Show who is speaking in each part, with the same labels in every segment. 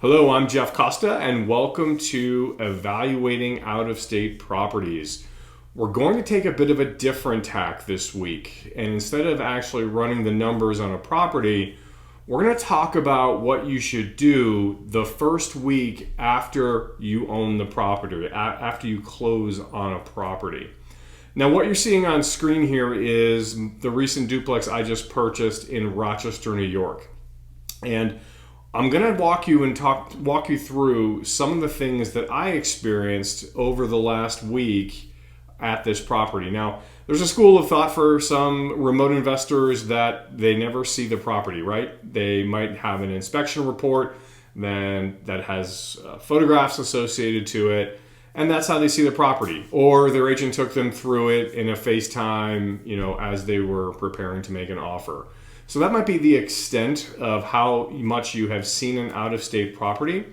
Speaker 1: Hello, I'm Jeff Costa, and welcome to Evaluating Out-of-State Properties. We're going to take a bit of a different tack this week, and instead of actually running the numbers on a property, we're going to talk about what you should do the first week after you own the property, after you close on a property. Now, what you're seeing on screen here is the recent duplex I just purchased in Rochester, New York. And I'm going to walk you through some of the things that I experienced over the last week at this property. Now, there's a school of thought for some remote investors that they never see the property, right? They might have an inspection report that has photographs associated to it, and that's how they see the property. Or their agent took them through it in a FaceTime, as they were preparing to make an offer. So that might be the extent of how much you have seen an out-of-state property.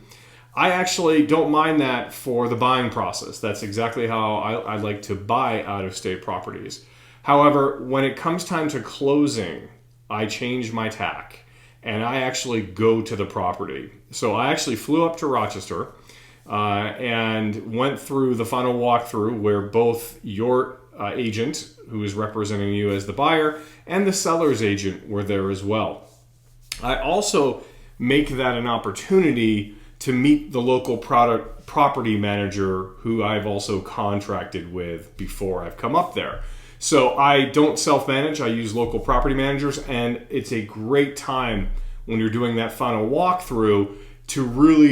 Speaker 1: I actually don't mind that for the buying process. That's exactly how I like to buy out-of-state properties. However, when it comes time to closing, I change my tack and I actually go to the property. So I actually flew up to Rochester and went through the final walkthrough where both your agent, who is representing you as the buyer, and the seller's agent were there as well. I also make that an opportunity to meet the local property manager who I've also contracted with before I've come up there. So I don't self-manage, I use local property managers, and it's a great time when you're doing that final walkthrough to really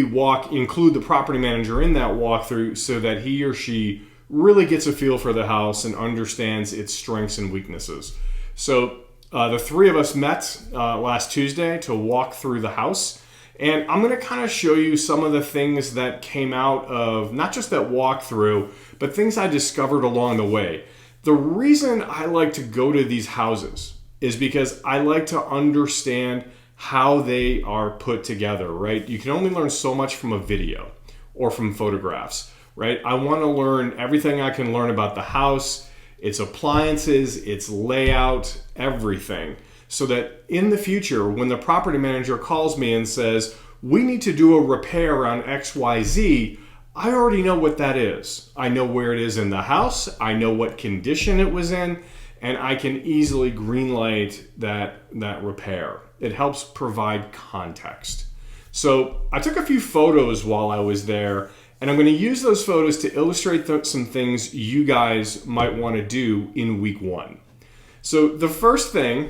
Speaker 1: include the property manager in that walkthrough so that he or she really gets a feel for the house and understands its strengths and weaknesses. So the three of us met last Tuesday to walk through the house. And I'm going to kind of show you some of the things that came out of not just that walkthrough, but things I discovered along the way. The reason I like to go to these houses is because I like to understand how they are put together, right? You can only learn so much from a video or from photographs. Right? I want to learn everything I can learn about the house, its appliances, its layout, everything. So that in the future, when the property manager calls me and says, we need to do a repair on XYZ, I already know what that is. I know where it is in the house, I know what condition it was in, and I can easily greenlight that repair. It helps provide context. So I took a few photos while I was there, and I'm going to use those photos to illustrate some things you guys might want to do in week one. So the first thing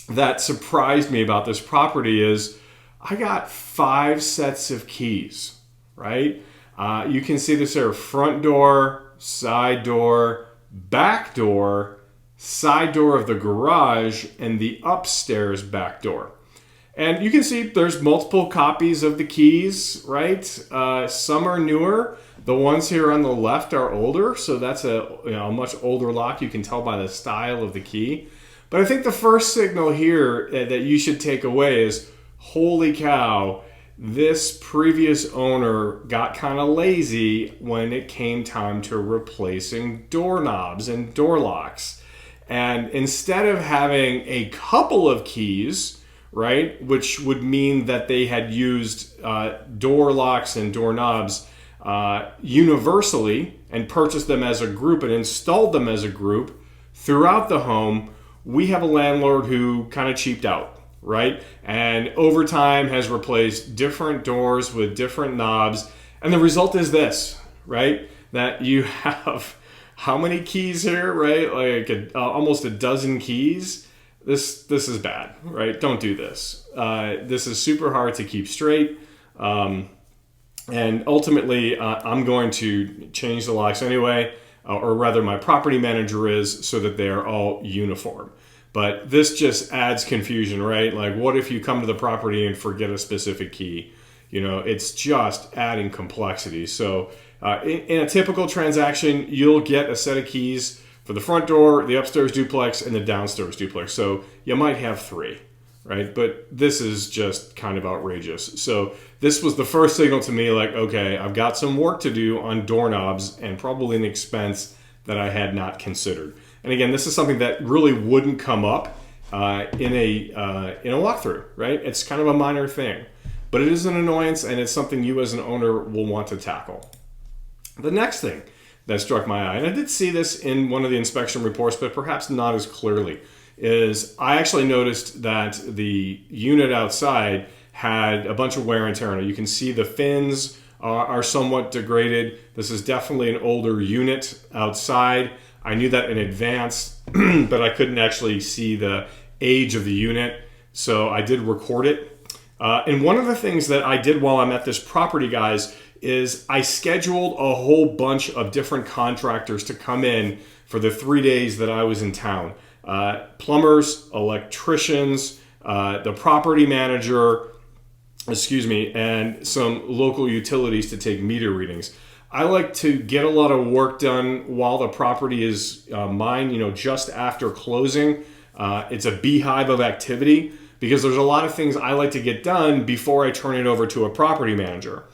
Speaker 1: that surprised me about this property is I got 5 sets of keys, right? You can see this there: front door, side door, back door, side door of the garage, and the upstairs back door. And you can see there's multiple copies of the keys, right? Some are newer. The ones here on the left are older, so that's a much older lock. You can tell by the style of the key. But I think the first signal here that you should take away is, holy cow, this previous owner got kind of lazy when it came time to replacing doorknobs and door locks. And instead of having a couple of keys, right, which would mean that they had used door locks and doorknobs universally and purchased them as a group and installed them as a group throughout the home, we have a landlord who kind of cheaped out, right? And over time has replaced different doors with different knobs. And the result is this, right? That you have how many keys here, right? Like almost a dozen keys. This is bad, right? Don't do this. This is super hard to keep straight. And ultimately, I'm going to change the locks anyway, or rather my property manager is, so that they are all uniform. But this just adds confusion, right? Like, what if you come to the property and forget a specific key? It's just adding complexity. So in a typical transaction, you'll get a set of keys for the front door, the upstairs duplex, and the downstairs duplex. So you might have 3, right? But this is just kind of outrageous. So this was the first signal to me, like, okay, I've got some work to do on doorknobs and probably an expense that I had not considered. And again, this is something that really wouldn't come up in a walkthrough, right? It's kind of a minor thing. but it is an annoyance and it's something you as an owner will want to tackle. The next thing that struck my eye, and I did see this in one of the inspection reports, but perhaps not as clearly, is I actually noticed that the unit outside had a bunch of wear and tear on it. You can see the fins are somewhat degraded. This is definitely an older unit outside. I knew that in advance, but I couldn't actually see the age of the unit, so I did record it. And one of the things that I did while I'm at this property, guys, is I scheduled a whole bunch of different contractors to come in for the 3 days that I was in town. Plumbers, electricians, the property manager, and some local utilities to take meter readings. I like to get a lot of work done while the property is mine, just after closing. It's a beehive of activity because there's a lot of things I like to get done before I turn it over to a property manager.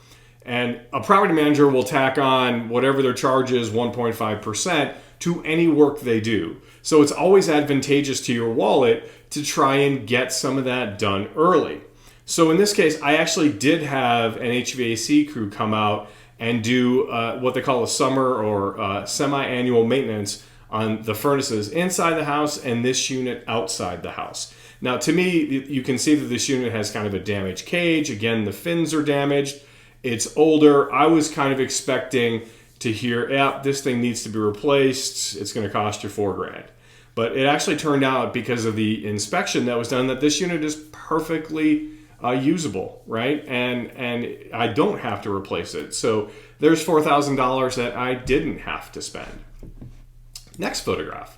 Speaker 1: And a property manager will tack on whatever their charge is, 1.5%, to any work they do. So it's always advantageous to your wallet to try and get some of that done early. So in this case, I actually did have an HVAC crew come out and do what they call a summer or semi-annual maintenance on the furnaces inside the house and this unit outside the house. Now, to me, you can see that this unit has kind of a damaged cage. Again, the fins are damaged. It's older. I was kind of expecting to hear, this thing needs to be replaced. It's going to cost you $4,000. But it actually turned out, because of the inspection that was done, that this unit is perfectly usable, right? And I don't have to replace it. So there's $4,000 that I didn't have to spend. Next photograph.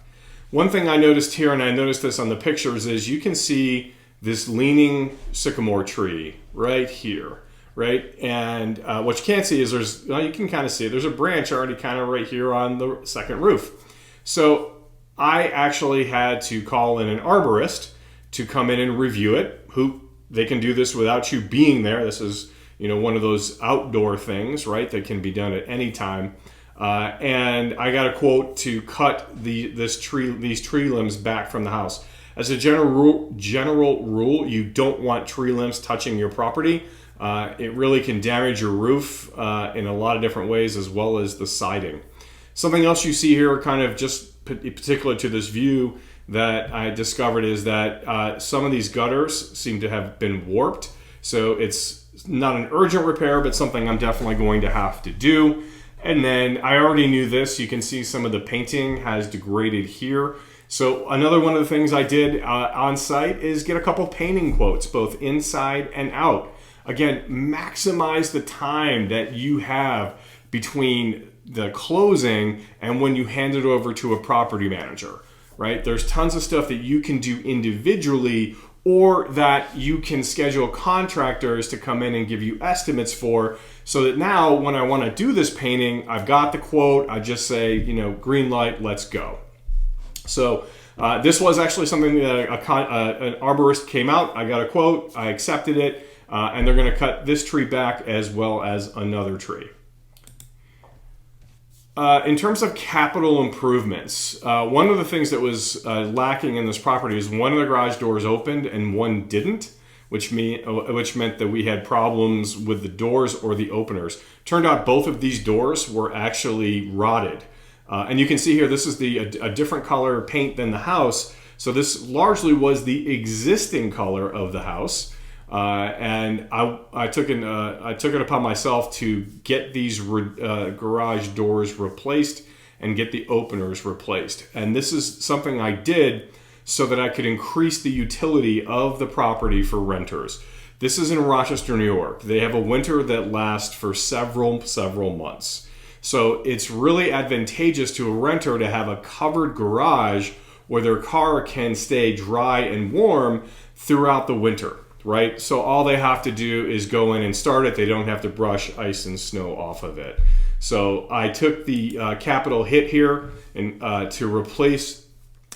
Speaker 1: One thing I noticed here, and I noticed this on the pictures, is you can see this leaning sycamore tree right here. Right, and what you can't see is you can kind of see it. There's a branch already kind of right here on the second roof. So I actually had to call in an arborist to come in and review it. They can do this without you being there. This is one of those outdoor things, right, that can be done at any time. And I got a quote to cut these tree limbs back from the house. As a general rule, you don't want tree limbs touching your property. It really can damage your roof in a lot of different ways, as well as the siding. Something else you see here, kind of just particular to this view, that I discovered is that some of these gutters seem to have been warped. So it's not an urgent repair, but something I'm definitely going to have to do. And then I already knew this. You can see some of the painting has degraded here. So another one of the things I did on site is get a couple painting quotes, both inside and out. Again, maximize the time that you have between the closing and when you hand it over to a property manager, right? There's tons of stuff that you can do individually, or that you can schedule contractors to come in and give you estimates for, so that now when I want to do this painting, I've got the quote, I just say, green light, let's go. So this was actually something that an arborist came out, I got a quote, I accepted it, and they're going to cut this tree back as well as another tree. In terms of capital improvements, one of the things that was lacking in this property is one of the garage doors opened and one didn't, which meant that we had problems with the doors or the openers. Turned out both of these doors were actually rotted. And you can see here, this is a different color paint than the house. So this largely was the existing color of the house. And I took it upon myself to get these garage doors replaced and get the openers replaced. And this is something I did so that I could increase the utility of the property for renters. This is in Rochester, New York. They have a winter that lasts for several months. So it's really advantageous to a renter to have a covered garage where their car can stay dry and warm throughout the winter. Right? So all they have to do is go in and start it. They don't have to brush ice and snow off of it. So I took the capital hit here and to replace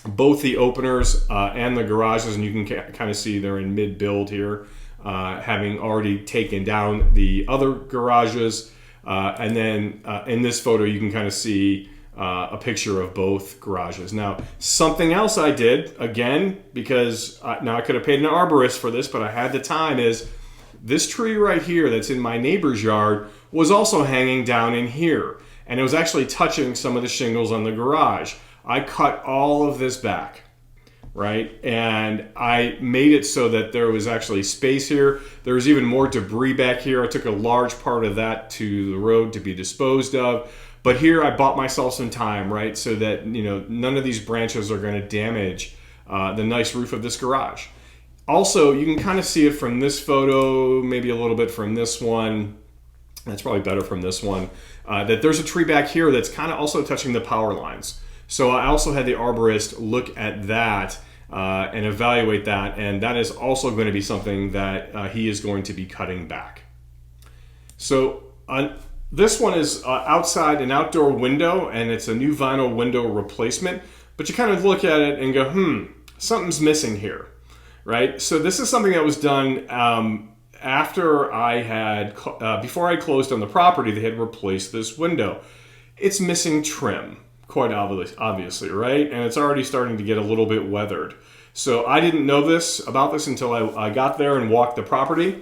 Speaker 1: both the openers and the garages, and you can kind of see they're in mid-build here, having already taken down the other garages. And then in this photo, you can kind of see a picture of both garages. Now, something else I did, again, because now I could have paid an arborist for this, but I had the time, is This tree right here that's in my neighbor's yard was also hanging down in here, and it was actually touching some of the shingles on the garage. I cut all of this back, right? And I made it so that there was actually space here. There was even more debris back here. I took a large part of that to the road to be disposed of. But here I bought myself some time, right? So that, none of these branches are going to damage the nice roof of this garage. Also, you can kind of see it from this photo, maybe a little bit from this one. That's probably better from this one. That there's a tree back here that's kind of also touching the power lines. So I also had the arborist look at that and evaluate that, and that is also going to be something that he is going to be cutting back. So this one is outside an outdoor window, and it's a new vinyl window replacement, but you kind of look at it and go, something's missing here, right? So this is something that was done after I had, before I closed on the property. They had replaced this window. It's missing trim, quite obviously, right? And it's already starting to get a little bit weathered. So I didn't know about this until I got there and walked the property.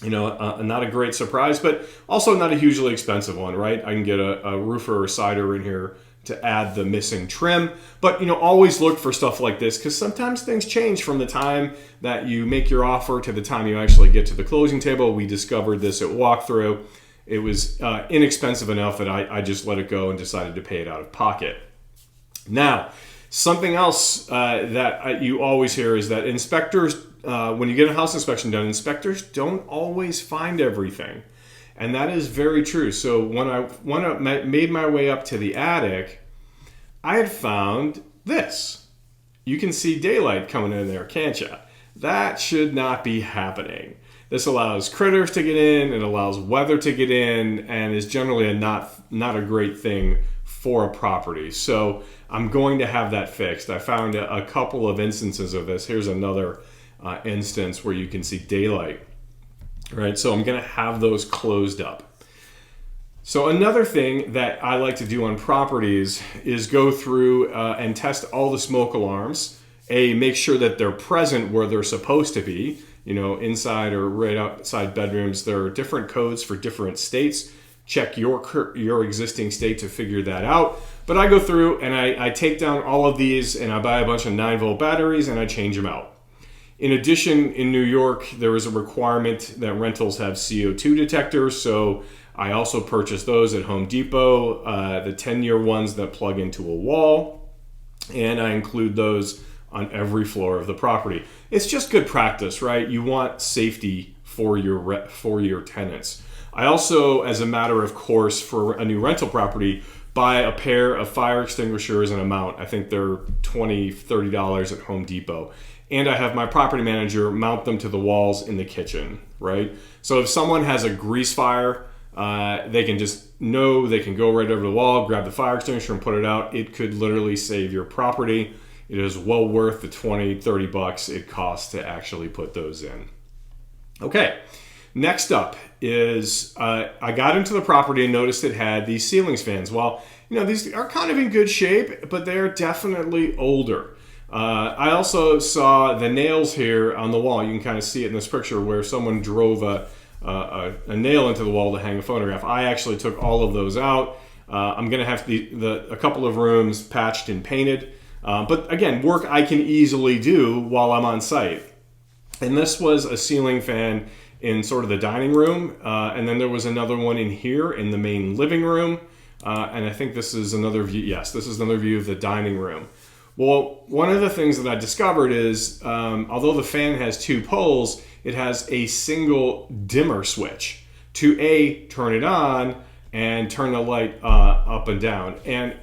Speaker 1: Not a great surprise, but also not a hugely expensive one, right? I can get a roofer or cider in here to add the missing trim. But, always look for stuff like this, because sometimes things change from the time that you make your offer to the time you actually get to the closing table. We discovered this at walkthrough. It was inexpensive enough that I just let it go and decided to pay it out of pocket. Now, something else that you always hear is that inspectors, when you get a house inspection done, inspectors don't always find everything. And that is very true. So when I made my way up to the attic, I had found this. You can see daylight coming in there, can't you? That should not be happening. This allows critters to get in, it allows weather to get in, and is generally not a great thing for a property. So I'm going to have that fixed. I found a couple of instances of this. Here's another instance where you can see daylight, right? So I'm going to have those closed up. So another thing that I like to do on properties is go through and test all the smoke alarms. Make sure that they're present where they're supposed to be. Inside or right outside bedrooms. There are different codes for different states. Check your existing state to figure that out. But I go through and I take down all of these, and I buy a bunch of 9-volt batteries and I change them out. In addition, in New York, there is a requirement that rentals have CO2 detectors, so I also purchased those at Home Depot, the 10-year ones that plug into a wall, and I include those on every floor of the property. It's just good practice, right? You want safety for your tenants. I also, as a matter of course, for a new rental property, buy a pair of fire extinguishers and a mount. I think they're $20, $30 at Home Depot. And I have my property manager mount them to the walls in the kitchen, right? So if someone has a grease fire, they can just know they can go right over the wall, grab the fire extinguisher and put it out. It could literally save your property. It is well worth the $20, $30 it costs to actually put those in. Okay, next up is I got into the property and noticed it had these ceiling fans. Well, these are kind of in good shape, but they are definitely older. I also saw the nails here on the wall. You can kind of see it in this picture where someone drove a nail into the wall to hang a photograph. I actually took all of those out. I'm going to have a couple of rooms patched and painted. But again, work I can easily do while I'm on site. And this was a ceiling fan in sort of the dining room. And then there was another one in here in the main living room. And I think this is another view. Yes, this is another view of the dining room. Well, one of the things that I discovered is, although the fan has 2 poles, it has a single dimmer switch to turn it on and turn the light up and down. And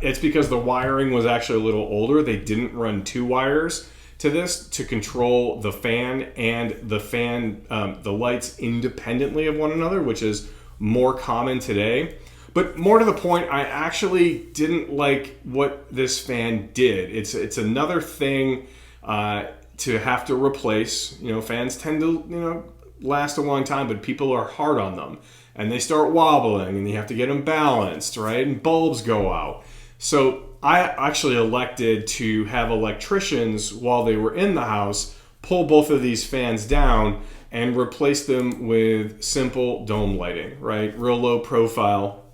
Speaker 1: it's because the wiring was actually a little older. They didn't run 2 wires to this to control the fan and the lights independently of one another, which is more common today. But more to the point, I actually didn't like what this fan did. It's another thing to have to replace. Fans tend to last a long time, but people are hard on them, and they start wobbling, and you have to get them balanced, right? And bulbs go out. So I actually elected to have electricians, while they were in the house, pull both of these fans down and replaced them with simple dome lighting, right? Real low profile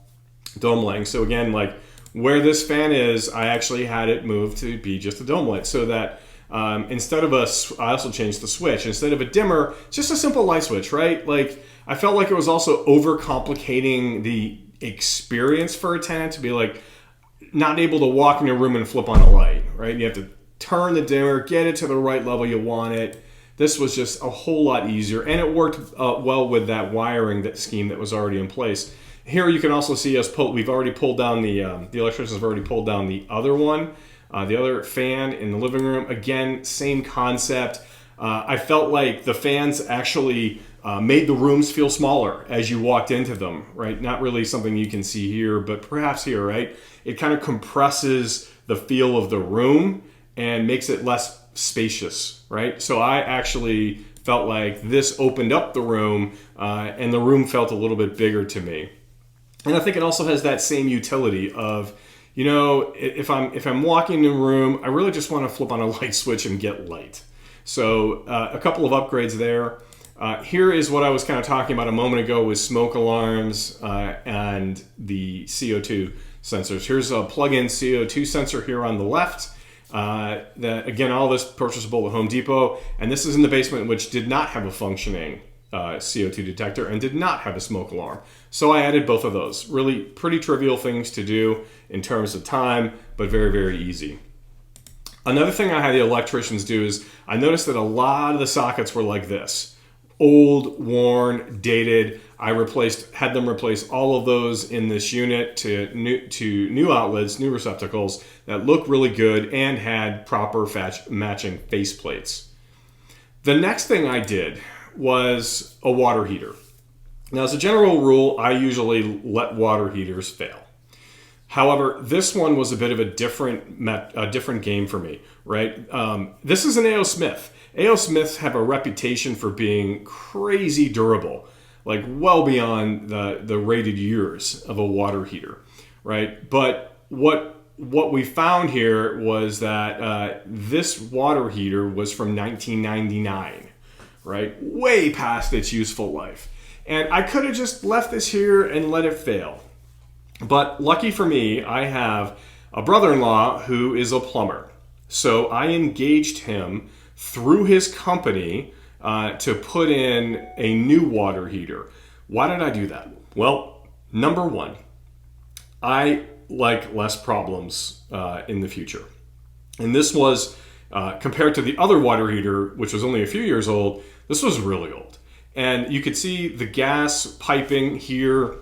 Speaker 1: dome lighting. So again, like where this fan is, I actually had it moved to be just a dome light, so that instead of I also changed the switch. Instead of a dimmer, just a simple light switch, right? Like I felt like it was also overcomplicating the experience for a tenant to be like not able to walk in a room and flip on a light, right? You have to turn the dimmer, get it to the right level you want it. This was just a whole lot easier, and it worked well with that wiring scheme that was already in place. Here you can also see we've already pulled down the electricians have already pulled down the other one, the other fan in the living room. Again, same concept. I felt like the fans actually made the rooms feel smaller as you walked into them, right? Not really something you can see here, but perhaps here, right? It kind of compresses the feel of the room and makes it less spacious, right? So I actually felt like this opened up the room, and the room felt a little bit bigger to me. And I think it also has that same utility of, you know, if I'm walking in a room, I really just want to flip on a light switch and get light. So a couple of upgrades there. Here is what I was kind of talking about a moment ago with smoke alarms and the CO2 sensors. Here's a plug-in CO2 sensor here on the left. Again, all this purchasable at Home Depot, and this is in the basement, which did not have a functioning CO2 detector and did not have a smoke alarm. So I added both of those. Really pretty trivial things to do in terms of time, but very, very easy. Another thing I had the electricians do is I noticed that a lot of the sockets were like this. Old, worn, dated. I had them replace all of those in this unit to new outlets, new receptacles that look really good and had proper matching faceplates. The next thing I did was a water heater. Now, as a general rule, I usually let water heaters fail. However, this one was a bit of a different game for me, right? This is an A.O. Smith. A.O. Smiths have a reputation for being crazy durable, like well beyond the rated years of a water heater, right? But what we found here was that this water heater was from 1999, right? Way past its useful life. And I could have just left this here and let it fail. But lucky for me, I have a brother-in-law who is a plumber. So I engaged him through his company to put in a new water heater. Why did I do that? Well, number one, I like less problems in the future. And this was, compared to the other water heater, which was only a few years old, this was really old. And you could see the gas piping here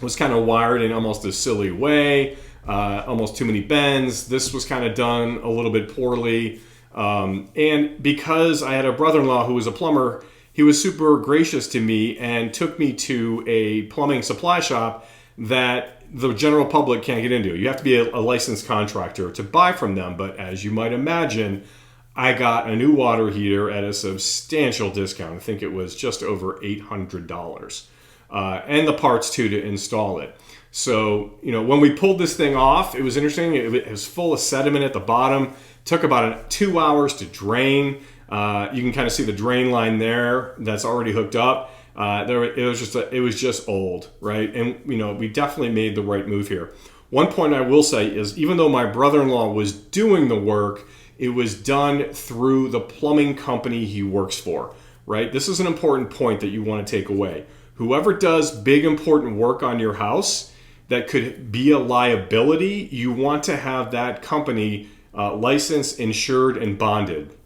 Speaker 1: was kind of wired in almost a silly way, almost too many bends. This was kind of done a little bit poorly. And because I had a brother-in-law who was a plumber, he was super gracious to me and took me to a plumbing supply shop that the general public can't get into. You have to be a licensed contractor to buy from them. But as you might imagine, I got a new water heater at a substantial discount. I think it was just over $800. And the parts too to install it. So, you know, when we pulled this thing off, it was interesting. It was full of sediment at the bottom. It took about 2 hours to drain. You can kind of see the drain line there that's already hooked up. It was just old, right? And, you know, we definitely made the right move here. One point I will say is even though my brother-in-law was doing the work, it was done through the plumbing company he works for, right? This is an important point that you want to take away. Whoever does big important work on your house that could be a liability, you want to have that company licensed, insured, and bonded.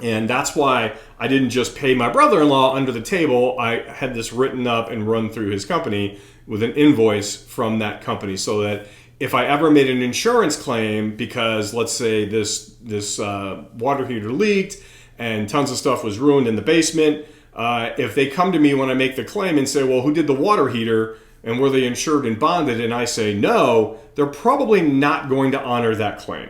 Speaker 1: And that's why I didn't just pay my brother-in-law under the table. I had this written up and run through his company with an invoice from that company so that if I ever made an insurance claim because, let's say, this water heater leaked and tons of stuff was ruined in the basement, if they come to me when I make the claim and say, well, who did the water heater and were they insured and bonded? And I say no, they're probably not going to honor that claim,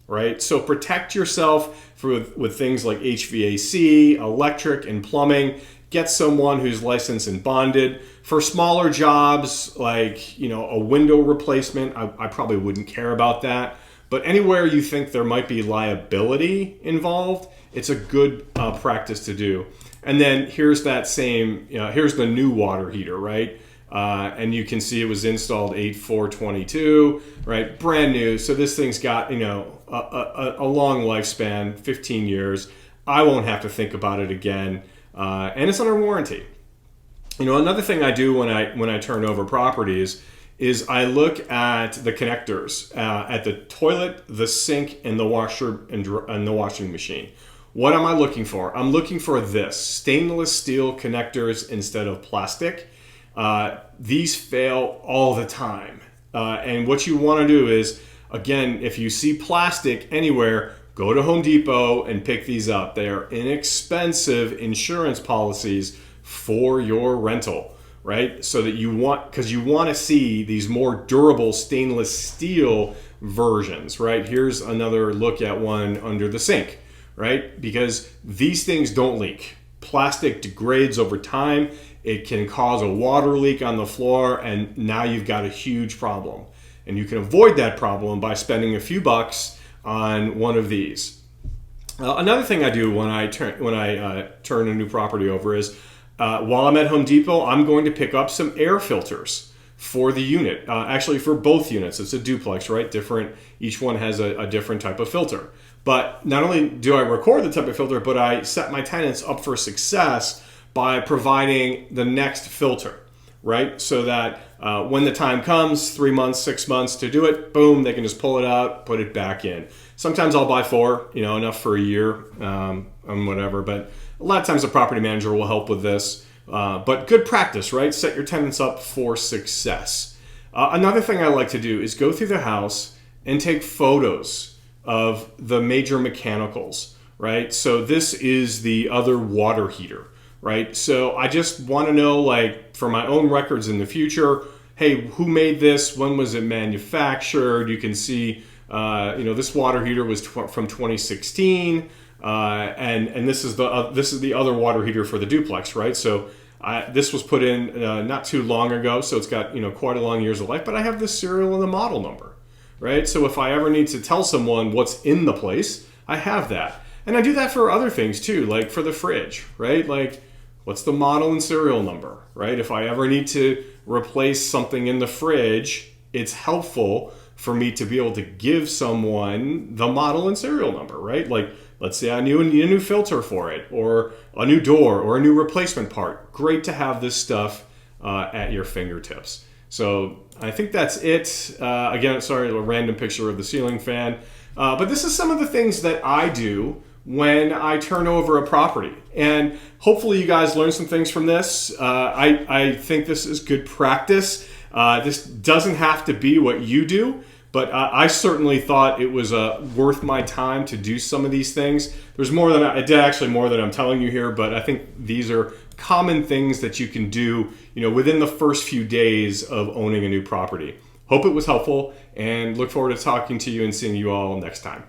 Speaker 1: right? So protect yourself with things like HVAC, electric, and plumbing. Get someone who's licensed and bonded. For smaller jobs like, you know, a window replacement, I probably wouldn't care about that. But anywhere you think there might be liability involved, it's a good practice to do. And then here's that same, here's the new water heater, right? And you can see it was installed 8/4/22, right? Brand new. So this thing's got, a long lifespan, 15 years. I won't have to think about it again. And it's under warranty. Another thing I do when I turn over properties is I look at the connectors at the toilet, the sink, and the washer and the washing machine. What am I looking for? I'm looking for this: stainless steel connectors instead of plastic. These fail all the time. And what you want to do is, again, if you see plastic anywhere, go to Home Depot and pick these up. They are inexpensive insurance policies for your rental, right? So that because you want to see these more durable stainless steel versions, right? Here's another look at one under the sink, right? Because these things don't leak. Plastic degrades over time. It can cause a water leak on the floor, and now you've got a huge problem. And you can avoid that problem by spending a few bucks on one of these. Another thing I do when I turn a new property over is, while I'm at Home Depot, I'm going to pick up some air filters for the unit. Actually, for both units. It's a duplex, right? Different. Each one has a different type of filter. But not only do I record the type of filter, but I set my tenants up for success by providing the next filter, right? So that when the time comes, 3 months, 6 months to do it, boom, they can just pull it out, put it back in. Sometimes I'll buy 4, enough for a year and whatever. But a lot of times the property manager will help with this. But good practice, right? Set your tenants up for success. Another thing I like to do is go through the house and take photos of the major mechanicals, right? So this is the other water heater, right? So I just want to know, for my own records in the future, hey, who made this? When was it manufactured? You can see, this water heater was from 2016, and this is the other water heater for the duplex, right? So this was put in not too long ago, so it's got quite a long years of life. But I have the serial and the model number, right? So if I ever need to tell someone what's in the place, I have that. And I do that for other things too, like for the fridge, right? What's the model and serial number, right? If I ever need to replace something in the fridge, it's helpful for me to be able to give someone the model and serial number, right? Let's say I need a new filter for it, or a new door, or a new replacement part. Great to have this stuff at your fingertips. So I think that's it. Again, sorry, a random picture of the ceiling fan. But this is some of the things that I do when I turn over a property. And hopefully you guys learn some things from this. I think this is good practice. This doesn't have to be what you do, but I certainly thought it was worth my time to do some of these things. There's more than I'm telling you here, but I think these are common things that you can do, within the first few days of owning a new property. Hope it was helpful, and look forward to talking to you and seeing you all next time.